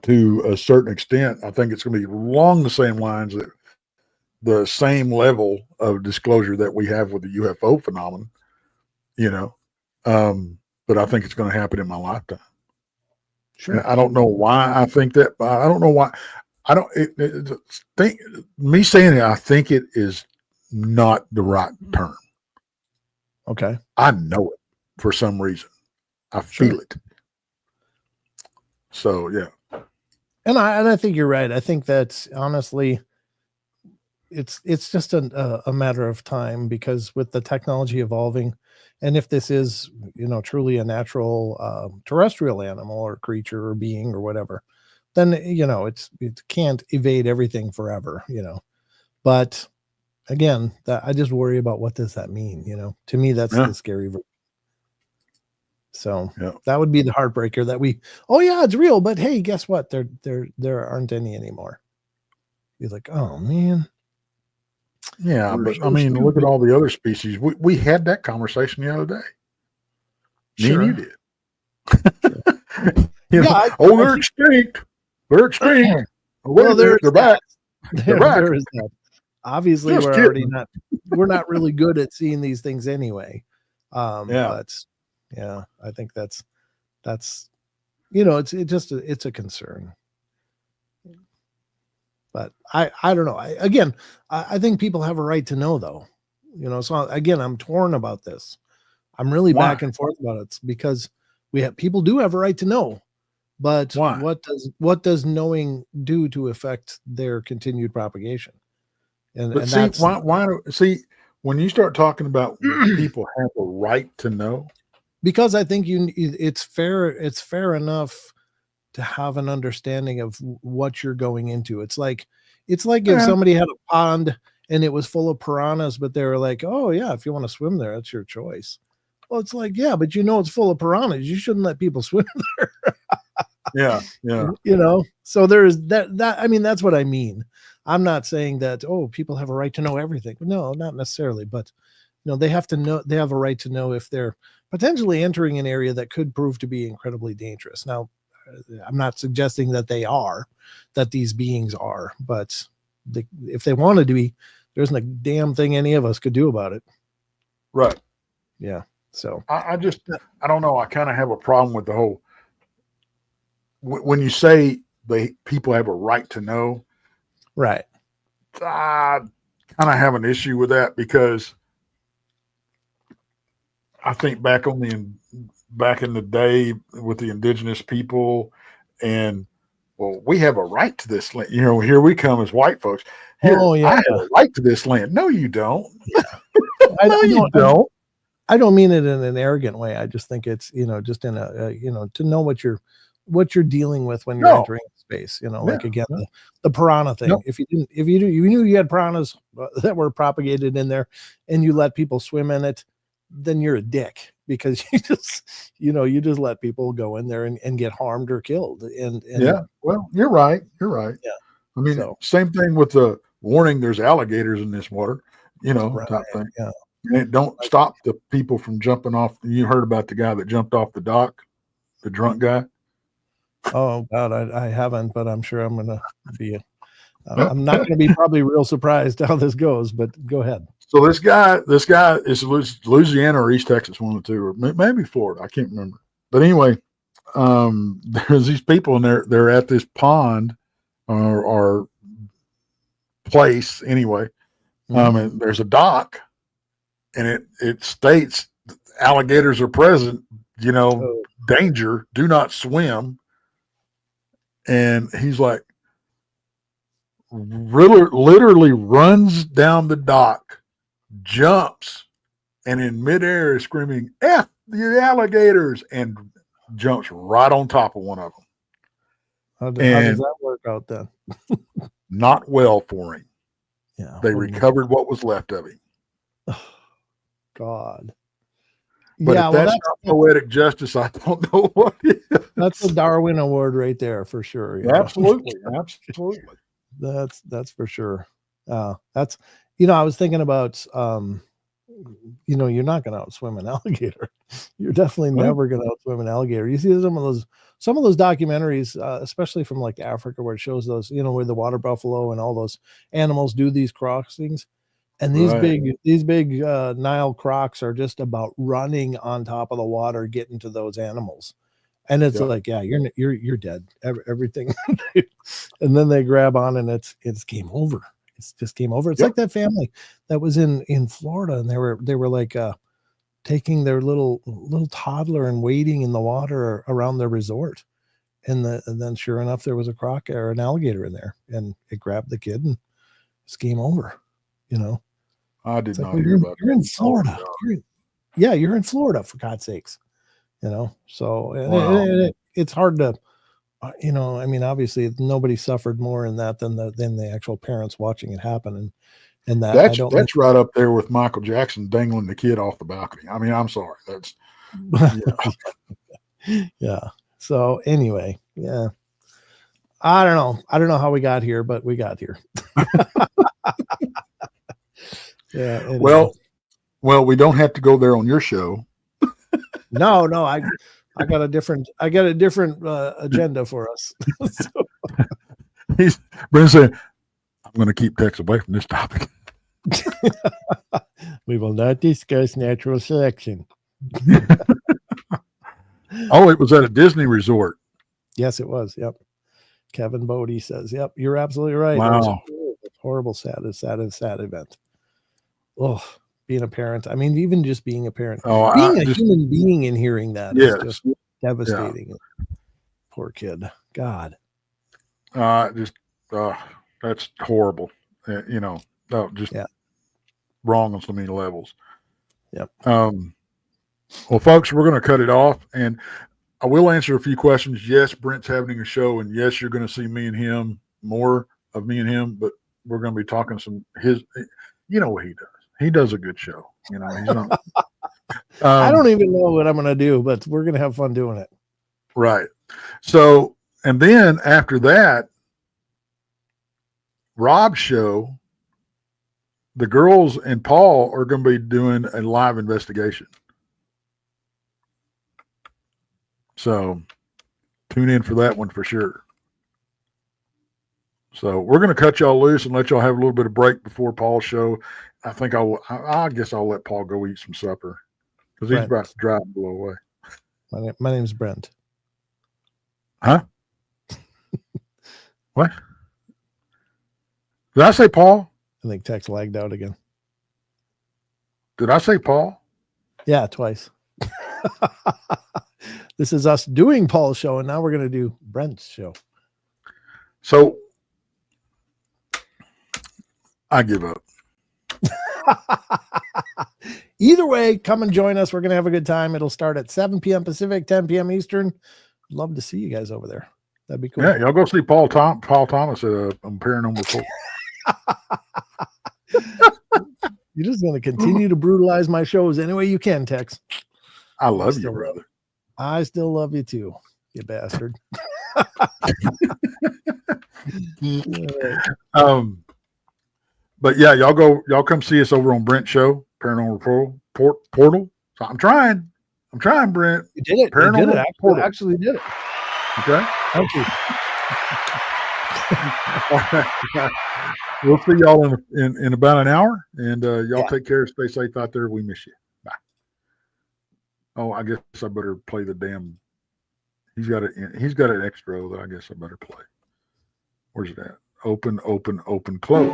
to a certain extent, I think it's going to be along the same lines, that the same level of disclosure that we have with the UFO phenomenon, but I think it's going to happen in my lifetime. Sure. And I don't know why I think that, but I don't know why. I don't think me saying it. I think it is not the right term. Okay. I know it for some reason. I feel it. So yeah. And I think you're right. I think that honestly, it's just a matter of time, because with the technology evolving, and if this is truly a natural terrestrial animal or creature or being or whatever, then it can't evade everything forever. But again, that I just worry about what does that mean. To me, that's the scary version. So that would be the heartbreaker, that it's real, but hey, guess what? There aren't any anymore. You're like, oh man. Yeah, but I mean, look at all the other species. We had that conversation the other day. Sure. Me and you did. They're extinct. They're extinct. Well, they're back. They're back. There is that. Obviously, we're not really good at seeing these things anyway. But yeah, I think that's it's a concern. But I don't know. I think people have a right to know, though. So again, I'm torn about this. I'm really back and forth about it, because people do have a right to know, but what does knowing do to affect their continued propagation? And see, see, when you start talking about people have a right to know, because I think it's fair enough to have an understanding of what you're going into. It's like if somebody had a pond and it was full of piranhas, but they were like, oh yeah, if you want to swim there, that's your choice. Well, it's like, yeah, but it's full of piranhas. You shouldn't let people swim there. Yeah. So there's that. I mean, that's what I mean. I'm not saying that, people have a right to know everything. No, not necessarily, but they have to know, they have a right to know if they're potentially entering an area that could prove to be incredibly dangerous. Now, I'm not suggesting that these beings are, but if they wanted to be, there isn't a damn thing any of us could do about it. Right. Yeah. So I don't know. I kind of have a problem with the whole, when you say people have a right to know, right. I kind of have an issue with that, because I think back in the day with the indigenous people, and we have a right to this land. Here we come as white folks. I have a right to this land. No, you don't. You don't. I don't mean it in an arrogant way. I just think it's, just in a, to know what you're dealing with when you're entering space, like again, the piranha thing. No. If you knew you had piranhas that were propagated in there and you let people swim in it, then you're a dick, because you just let people go in there and get harmed or killed. And well, you're right. Yeah. I mean, same thing with the warning, there's alligators in this water, type thing. Yeah. And don't stop the people from jumping off. You heard about the guy that jumped off the dock, the drunk guy? Oh God, I haven't, but I'm sure I'm gonna be I'm not going to be probably real surprised how this goes, but go ahead. So this guy is Louisiana or East Texas, one of the two, or maybe Florida. I can't remember. But anyway, there's these people and they're at this pond or place anyway. And there's a dock, and it states alligators are present. Danger, do not swim. And he's like, literally runs down the dock, jumps, and in midair is screaming, "F the alligators!" and jumps right on top of one of them. How does that work out then? Not well for him. Yeah, they recovered what was left of him. God. But if that's not poetic justice, I don't know what is. That's a Darwin Award right there for sure. Absolutely. Absolutely. That's for sure. That's, I was thinking about, you're not going to outswim an alligator. You're definitely never going to outswim an alligator. You see some of those documentaries, especially from like Africa, where it shows those, where the water buffalo and all those animals do these crossings. And these big Nile crocs are just about running on top of the water, getting to those animals. And it's like, yeah, you're dead. Everything. And then they grab on and it's game over. It's just game over. It's like that family that was in Florida, and they were like taking their little toddler and wading in the water around their resort. And then sure enough, there was a croc or an alligator in there, and it grabbed the kid, and it's game over. I did not hear about that. You're in Florida. You're in Florida, for God's sakes. So it's hard to, obviously nobody suffered more in that than the actual parents watching it happen. And that's right up there with Michael Jackson dangling the kid off the balcony. I mean, I'm sorry. That's, yeah. So anyway, yeah. I don't know how we got here, but we got here. Yeah. Anyway. Well, we don't have to go there on your show. No, I got a different agenda for us. Brent saying, "I'm going to keep Tex away from this topic." We will not discuss natural selection. Oh, it was at a Disney resort. Yes, it was. Yep. Kevin Bodie says, "Yep, you're absolutely right." Wow. Horrible, sad event. Oh, being a parent. I mean, even just being a parent, being a human being and hearing that is just devastating. Yeah. Poor kid. God. That's horrible. Wrong on so many levels. Yep. Well, folks, we're going to cut it off, and I will answer a few questions. Yes, Brent's having a show, and yes, you're going to see me and him, more of me and him, but we're going to be talking what he does. He does a good show. He's not. I don't even know what I'm going to do, but we're going to have fun doing it. Right. So, and then after that, Rob's show, the girls and Paul are going to be doing a live investigation. So tune in for that one for sure. So we're going to cut y'all loose and let y'all have a little bit of break before Paul's show. I guess I'll let Paul go eat some supper because he's about to drive and blow away. My name's Brent. Huh? What? Did I say Paul? I think Tex lagged out again. Did I say Paul? Yeah, twice. This is us doing Paul's show, and now we're going to do Brent's show. So I give up. Either way, come and join us. We're going to have a good time. It'll start at 7 p.m. Pacific, 10 p.m. Eastern. Love to see you guys over there. That'd be cool. Yeah, y'all go see Paul Thomas at a Paranormal Portal. You're just going to continue to brutalize my shows any way you can, Tex. I love you, brother. I still love you too, you bastard. But yeah, y'all come see us over on Brent's show, Paranormal Portal. So I'm trying, Brent. You did it. Paranormal Portal. Actually did it. Okay. Thank you. We'll see y'all in about an hour, and y'all Yeah. take care. Stay safe out there. We miss you. Bye. Oh, I guess I better play the damn. He's got an extra that I guess I better play. Where's it at? Open, open, open, close.